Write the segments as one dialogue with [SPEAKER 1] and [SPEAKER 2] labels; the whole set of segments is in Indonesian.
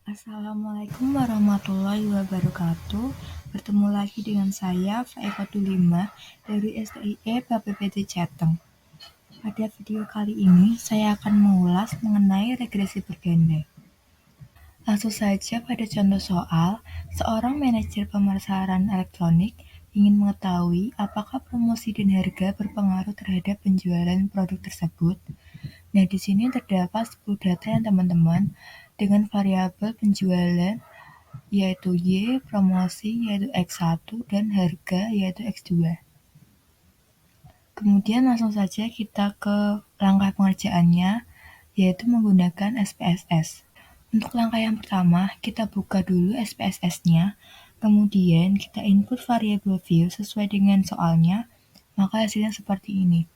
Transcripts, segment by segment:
[SPEAKER 1] Assalamualaikum warahmatullahi wabarakatuh. Bertemu lagi dengan saya, Faifah dari STIE BPPT Jateng. Pada video kali ini, saya akan mengulas mengenai regresi berganda. Langsung saja pada contoh soal, seorang manajer pemasaran elektronik ingin mengetahui apakah promosi dan harga berpengaruh terhadap penjualan produk tersebut. Nah, di sini terdapat 10 data yang teman-teman dengan variabel penjualan yaitu Y, promosi yaitu X1, dan harga yaitu X2. Kemudian langsung saja kita ke langkah pengerjaannya, yaitu menggunakan SPSS. Untuk langkah yang pertama, kita buka dulu SPSS-nya, kemudian kita input variabel view sesuai dengan soalnya, maka hasilnya seperti ini.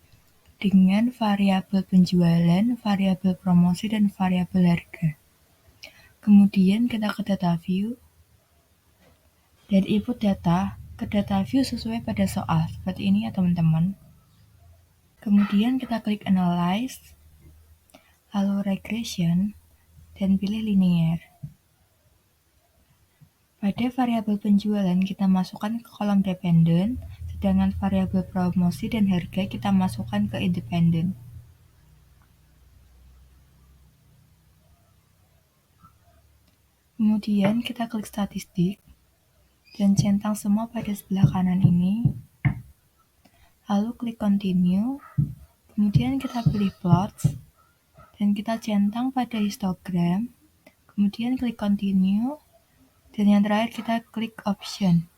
[SPEAKER 1] Dengan variabel penjualan, variabel promosi, dan variabel harga. Kemudian kita ke data view, dan input data ke data view sesuai pada soal, seperti ini ya teman-teman. Kemudian kita klik Analyze, lalu Regression, dan pilih Linear. Pada variabel penjualan kita masukkan ke kolom Dependent, sedangkan variabel promosi dan harga kita masukkan ke Independent. Kemudian kita klik Statistik, dan centang semua pada sebelah kanan ini, lalu klik Continue, kemudian kita pilih Plots, dan kita centang pada histogram, kemudian klik Continue, dan yang terakhir kita klik Option.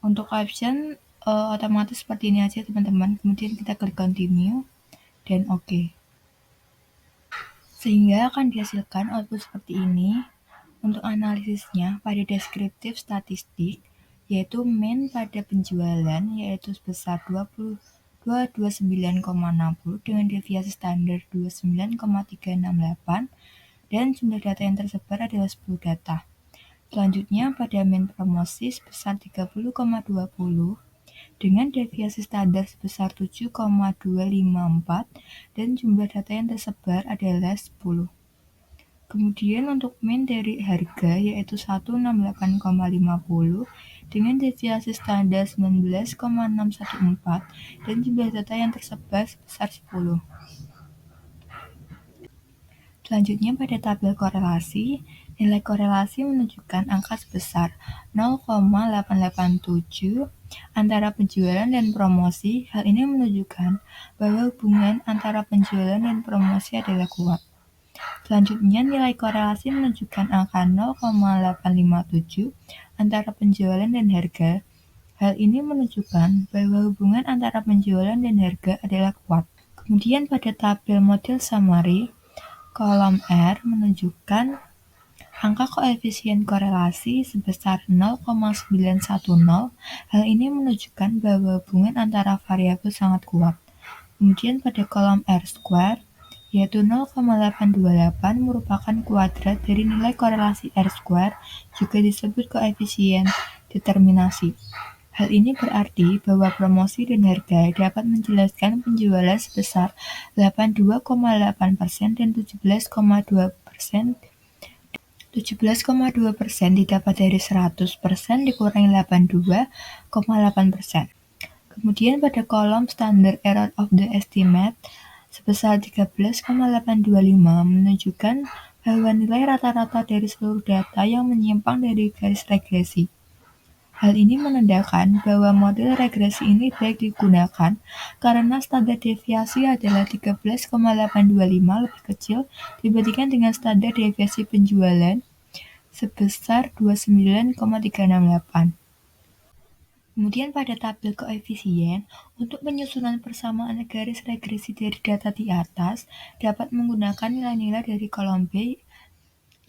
[SPEAKER 1] Untuk option otomatis seperti ini aja teman-teman, kemudian kita klik Continue, dan OK. Sehingga akan dihasilkan output seperti ini. Untuk analisisnya pada deskriptif statistik, yaitu mean pada penjualan yaitu sebesar 229,60 dengan deviasi standar 29,368 dan jumlah data yang tersebar adalah 10 data. Selanjutnya pada mean promosi sebesar 30,20 dengan deviasi standar sebesar 7,254 dan jumlah data yang tersebar adalah 10. Kemudian untuk mean dari harga yaitu 168,50 dengan deviasi standar 19,614 dan jumlah data yang tersebar sebesar 10. Selanjutnya pada tabel korelasi, nilai korelasi menunjukkan angka sebesar 0,887 antara penjualan dan promosi. Hal ini menunjukkan bahwa hubungan antara penjualan dan promosi adalah kuat. Selanjutnya, nilai korelasi menunjukkan angka 0,857 antara penjualan dan harga. Hal ini menunjukkan bahwa hubungan antara penjualan dan harga adalah kuat. Kemudian pada tabel model summary, kolom R menunjukkan angka koefisien korelasi sebesar 0,910. Hal ini menunjukkan bahwa hubungan antara variabel sangat kuat. Kemudian pada kolom R square, yaitu 0,828 merupakan kuadrat dari nilai korelasi R square, juga disebut koefisien determinasi. Hal ini berarti bahwa promosi dan harga dapat menjelaskan penjualan sebesar 82,8% dan 17,2% didapat dari 100% dikurangi 82,8%. Kemudian pada kolom standard error of the estimate sebesar 13,825 menunjukkan bahwa nilai rata-rata dari seluruh data yang menyimpang dari garis regresi. Hal ini menandakan bahwa model regresi ini baik digunakan karena standar deviasi adalah 13,825 lebih kecil dibandingkan dengan standar deviasi penjualan sebesar 29,368. Kemudian pada tabel koefisien, untuk penyusunan persamaan garis regresi dari data di atas dapat menggunakan nilai-nilai dari kolom B,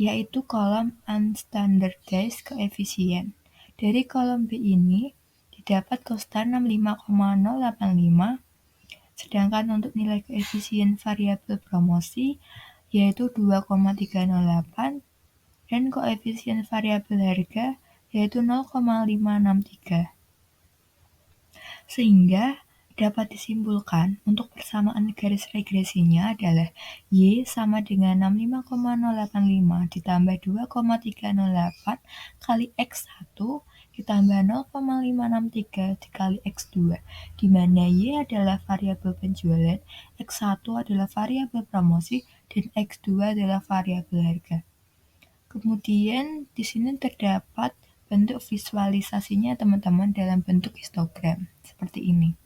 [SPEAKER 1] yaitu kolom unstandardized coefficient. Dari kolom B ini didapat konstan 65,085, sedangkan untuk nilai koefisien variabel promosi yaitu 2,308 dan koefisien variabel harga yaitu 0,563. Sehingga Dapat disimpulkan untuk persamaan garis regresinya adalah Y sama dengan 65,085 ditambah 2,308 kali X1 ditambah 0,563 dikali X2, di mana Y adalah variabel penjualan, X1 adalah variabel promosi, dan X2 adalah variabel harga. Kemudian di sini terdapat bentuk visualisasinya teman-teman dalam bentuk histogram seperti ini.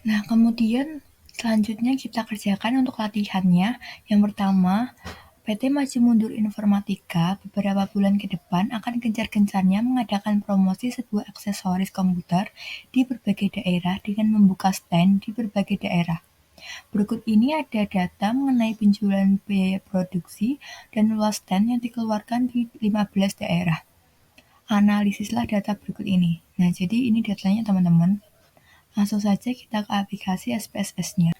[SPEAKER 1] Nah, kemudian selanjutnya kita kerjakan untuk latihannya. Yang pertama, PT Maju Mundur Informatika beberapa bulan ke depan akan gencar-gencarnya mengadakan promosi sebuah aksesoris komputer di berbagai daerah dengan membuka stand di berbagai daerah. Berikut ini ada data mengenai penjualan biaya produksi dan luas stand yang dikeluarkan di 15 daerah. Analisislah data berikut ini. Nah, jadi ini datanya teman-teman. Langsung saja kita ke aplikasi SPSS-nya.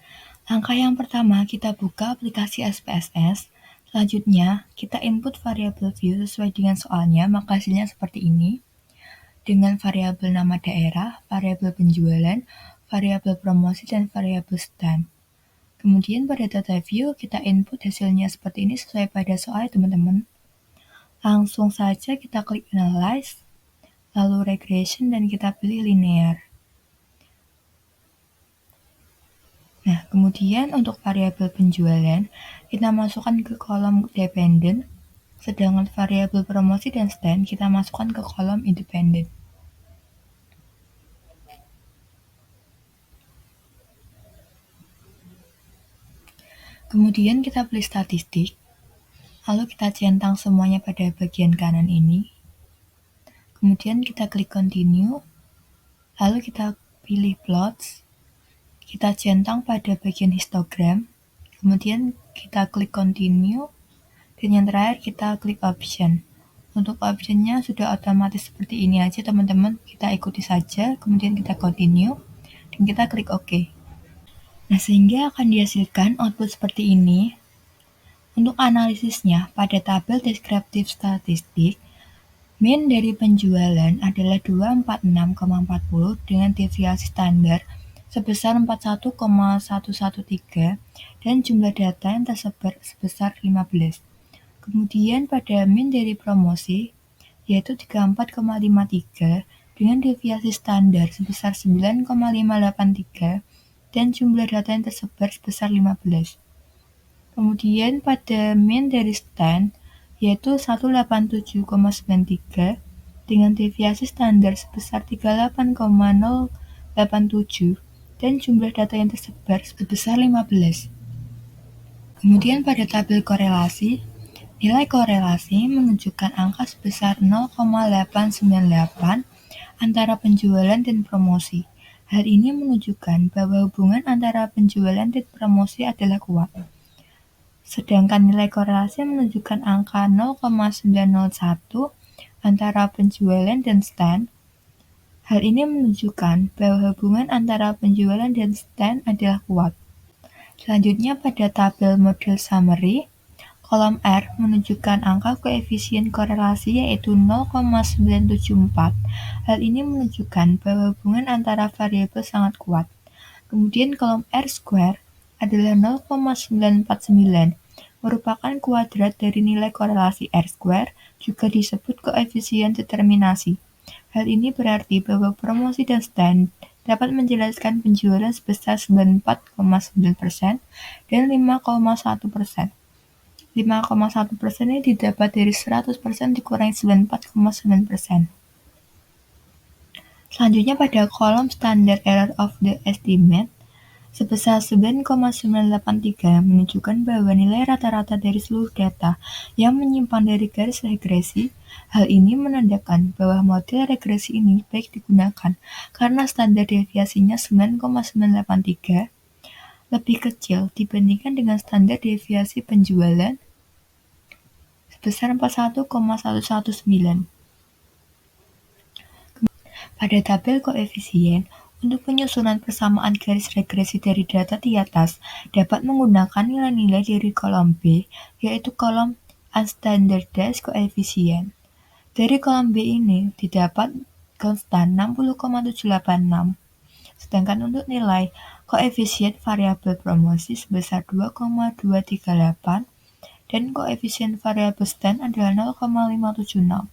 [SPEAKER 1] Langkah yang pertama, kita buka aplikasi SPSS. Selanjutnya, kita input variabel view sesuai dengan soalnya, maka hasilnya seperti ini. Dengan variabel nama daerah, variabel penjualan, variabel promosi, dan variabel stand. Kemudian pada data view, kita input hasilnya seperti ini sesuai pada soal teman-teman. Langsung saja kita klik Analyze, lalu Regression, dan kita pilih Linear. Nah, kemudian untuk variabel penjualan, kita masukkan ke kolom dependent, sedangkan variabel promosi dan stand kita masukkan ke kolom independent. Kemudian kita pilih statistik, lalu kita centang semuanya pada bagian kanan ini. Kemudian kita klik continue, lalu kita pilih plots, kita centang pada bagian histogram, kemudian kita klik continue, dan yang terakhir kita klik option. Untuk optionnya sudah otomatis seperti ini aja teman-teman, kita ikuti saja, kemudian kita continue, dan kita klik OK. Nah, sehingga akan dihasilkan output seperti ini. Untuk analisisnya, pada tabel deskriptif statistik, mean dari penjualan adalah 246,40 dengan deviasi standar sebesar 41,113 dan jumlah data yang tersebar sebesar 15. Kemudian pada mean dari promosi, yaitu 34,53 dengan deviasi standar sebesar 9,583 dan jumlah data yang tersebar sebesar 15. Kemudian pada mean dari stand, yaitu 187,93 dengan deviasi standar sebesar 38,087 dan jumlah data yang tersebar sebesar 15. Kemudian pada tabel korelasi, nilai korelasi menunjukkan angka sebesar 0,898 antara penjualan dan promosi. Hal ini menunjukkan bahwa hubungan antara penjualan dan promosi adalah kuat. Sedangkan nilai korelasi menunjukkan angka 0,901 antara penjualan dan stand. Hal ini menunjukkan bahwa hubungan antara penjualan dan stand adalah kuat. Selanjutnya pada tabel model summary, kolom R menunjukkan angka koefisien korelasi yaitu 0,974. Hal ini menunjukkan bahwa hubungan antara variabel sangat kuat. Kemudian kolom R square adalah 0,949, merupakan kuadrat dari nilai korelasi R square, juga disebut koefisien determinasi. Hal ini berarti bahwa promosi dan stand dapat menjelaskan penjualan sebesar 94,9% dan 5,1%. 5,1% ini didapat dari 100% dikurangi 94,9%. Selanjutnya pada kolom standard error of the estimate, sebesar 9,983 menunjukkan bahwa nilai rata-rata dari seluruh data yang menyimpang dari garis regresi. Hal ini menandakan bahwa model regresi ini baik digunakan karena standar deviasinya 9,983 lebih kecil dibandingkan dengan standar deviasi penjualan sebesar 41,119. Pada tabel koefisien, untuk penyusunan persamaan garis regresi dari data di atas, dapat menggunakan nilai-nilai dari kolom B, yaitu kolom unstandardized coefficient. Dari kolom B ini didapat konstan 60,786. Sedangkan untuk nilai koefisien variabel promosi sebesar 2,238 dan koefisien variabel stand adalah 0,576.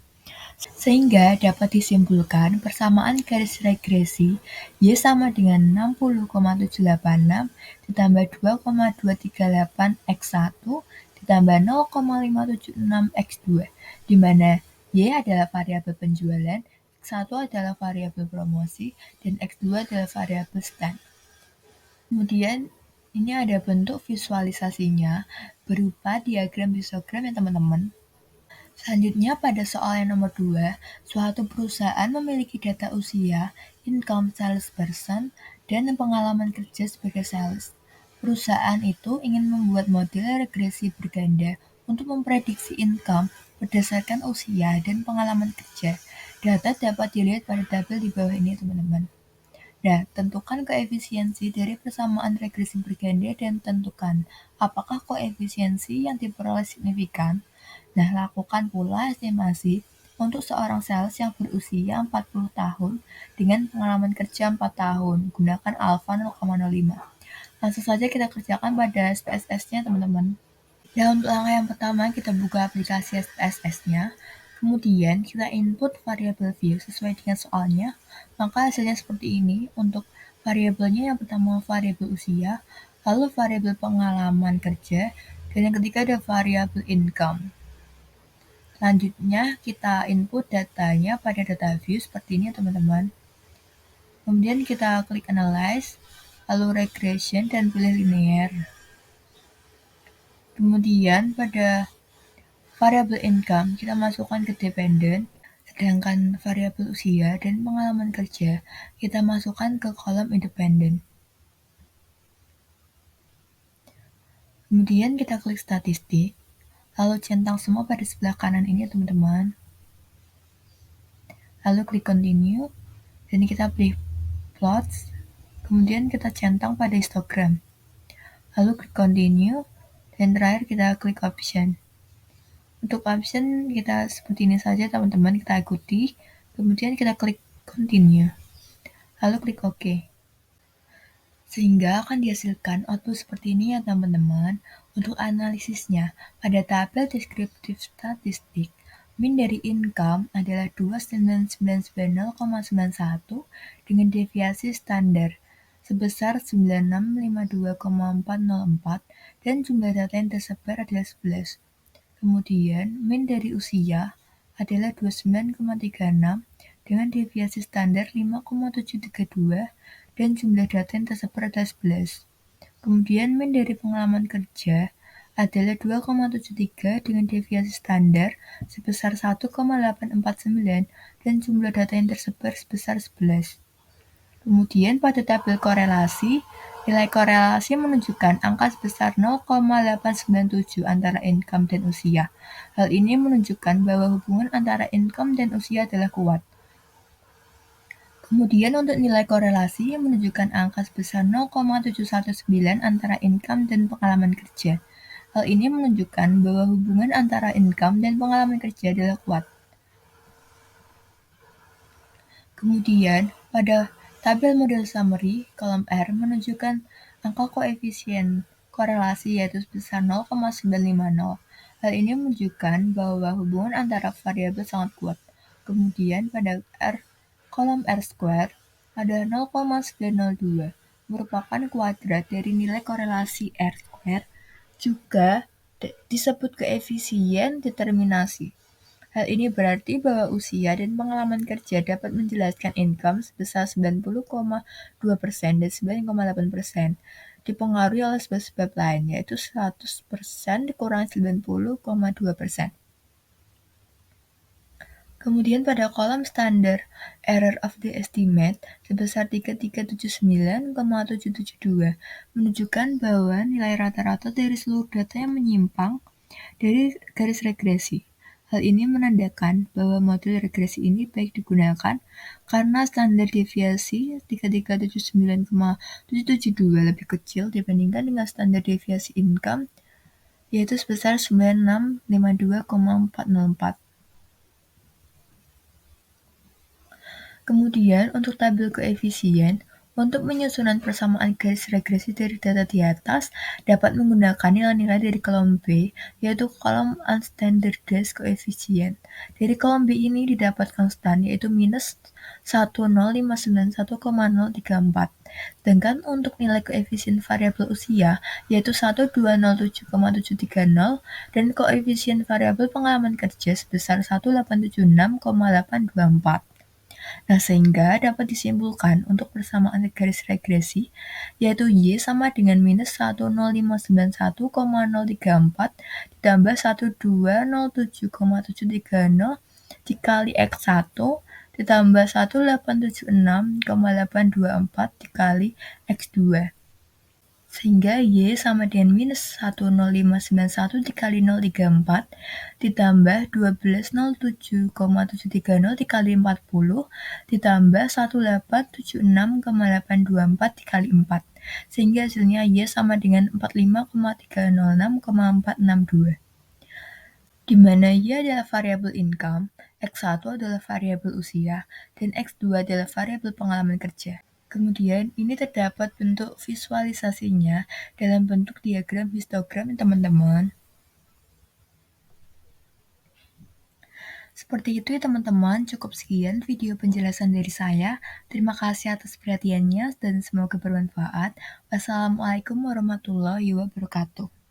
[SPEAKER 1] Sehingga dapat disimpulkan persamaan garis regresi Y sama dengan 60,786 ditambah 2,238 X1 ditambah 0,576 X2, di mana Y adalah variabel penjualan, X1 adalah variabel promosi, dan X2 adalah variabel stand. Kemudian ini ada bentuk visualisasinya berupa diagram histogram ya teman-teman. Selanjutnya pada soal yang nomor 2, suatu perusahaan memiliki data usia, income salesperson, dan pengalaman kerja sebagai sales. Perusahaan itu ingin membuat model regresi berganda untuk memprediksi income berdasarkan usia dan pengalaman kerja. Data dapat dilihat pada tabel di bawah ini, teman-teman. Nah, tentukan koefisiensi dari persamaan regresi berganda dan tentukan apakah koefisiensi yang diperoleh signifikan. Nah, lakukan pula estimasi untuk seorang sales yang berusia 40 tahun dengan pengalaman kerja 4 tahun. Gunakan alfa 0,05. Langsung saja kita kerjakan pada SPSS-nya, teman-teman. Nah, untuk langkah yang pertama, kita buka aplikasi SPSS-nya. Kemudian, kita input variabel view sesuai dengan soalnya. Maka hasilnya seperti ini. Untuk variabelnya yang pertama variabel usia, lalu variabel pengalaman kerja, dan yang ketiga ada variabel income. Selanjutnya, kita input datanya pada data view seperti ini, teman-teman. Kemudian kita klik analyze, lalu regression, dan pilih linear. Kemudian pada variabel income kita masukkan ke dependent, sedangkan variabel usia dan pengalaman kerja kita masukkan ke kolom independent. Kemudian kita klik statistik, lalu centang semua pada sebelah kanan ini, teman-teman. Lalu klik continue, dan kita pilih plots, kemudian kita centang pada histogram. Lalu klik continue, dan terakhir kita klik option. Untuk option kita seperti ini saja, teman-teman, kita ikuti, kemudian kita klik continue, lalu klik OK. Sehingga akan dihasilkan output seperti ini ya teman-teman. Untuk analisisnya, pada tabel deskriptif statistik, min dari income adalah 29990,91 dengan deviasi standar sebesar 9652,404 dan jumlah data yang tersebar adalah 11. Kemudian, min dari usia adalah 29,36 dengan deviasi standar 5,732 dan jumlah data yang tersebar adalah 11. Kemudian, min dari pengalaman kerja adalah 2,73 dengan deviasi standar sebesar 1,849 dan jumlah data yang tersebar sebesar 11. Kemudian pada tabel korelasi, nilai korelasi menunjukkan angka sebesar 0,897 antara income dan usia. Hal ini menunjukkan bahwa hubungan antara income dan usia adalah kuat. Kemudian untuk nilai korelasi menunjukkan angka sebesar 0,719 antara income dan pengalaman kerja. Hal ini menunjukkan bahwa hubungan antara income dan pengalaman kerja adalah kuat. Kemudian pada tabel model summary, kolom R menunjukkan angka koefisien korelasi yaitu sebesar 0,950. Hal ini menunjukkan bahwa hubungan antara variabel sangat kuat. Kemudian pada kolom R square ada 0,902, merupakan kuadrat dari nilai korelasi R square, juga disebut koefisien determinasi. Hal ini berarti bahwa usia dan pengalaman kerja dapat menjelaskan income sebesar 90,2% dan 9,8%, dipengaruhi oleh sebab-sebab lain, yaitu 100% dikurangi 90,2%. Kemudian pada kolom standar error of the estimate sebesar 3379,772 menunjukkan bahwa nilai rata-rata dari seluruh data yang menyimpang dari garis regresi. Hal ini menandakan bahwa model regresi ini baik digunakan karena standar deviasi 3379,772 lebih kecil dibandingkan dengan standar deviasi income yaitu sebesar 9652,404. Kemudian untuk tabel koefisien, Untuk penyusunan persamaan garis regresi dari data di atas, dapat menggunakan nilai-nilai dari kolom B, yaitu kolom unstandardized coefficient. Dari kolom B ini didapat konstan, yaitu minus 10591,034. Sedangkan untuk nilai koefisien variabel usia, yaitu 1207,730, dan koefisien variabel pengalaman kerja sebesar 1876,824. Nah, sehingga dapat disimpulkan untuk persamaan garis regresi, yaitu Y sama dengan minus 10591,034 ditambah 1207,730 dikali X1 ditambah 1876,824 dikali X2. Sehingga Y sama dengan minus 10591 dikali 034 ditambah 12007,730 dikali 40 ditambah 1876,824 dikali 4. Sehingga hasilnya Y sama dengan 45,306,462. Di mana Y adalah variabel income, X1 adalah variabel usia, dan X2 adalah variabel pengalaman kerja. Kemudian, ini terdapat bentuk visualisasinya dalam bentuk diagram histogram, teman-teman. Seperti itu ya teman-teman, cukup sekian video penjelasan dari saya. Terima kasih atas perhatiannya dan semoga bermanfaat. Wassalamualaikum warahmatullahi wabarakatuh.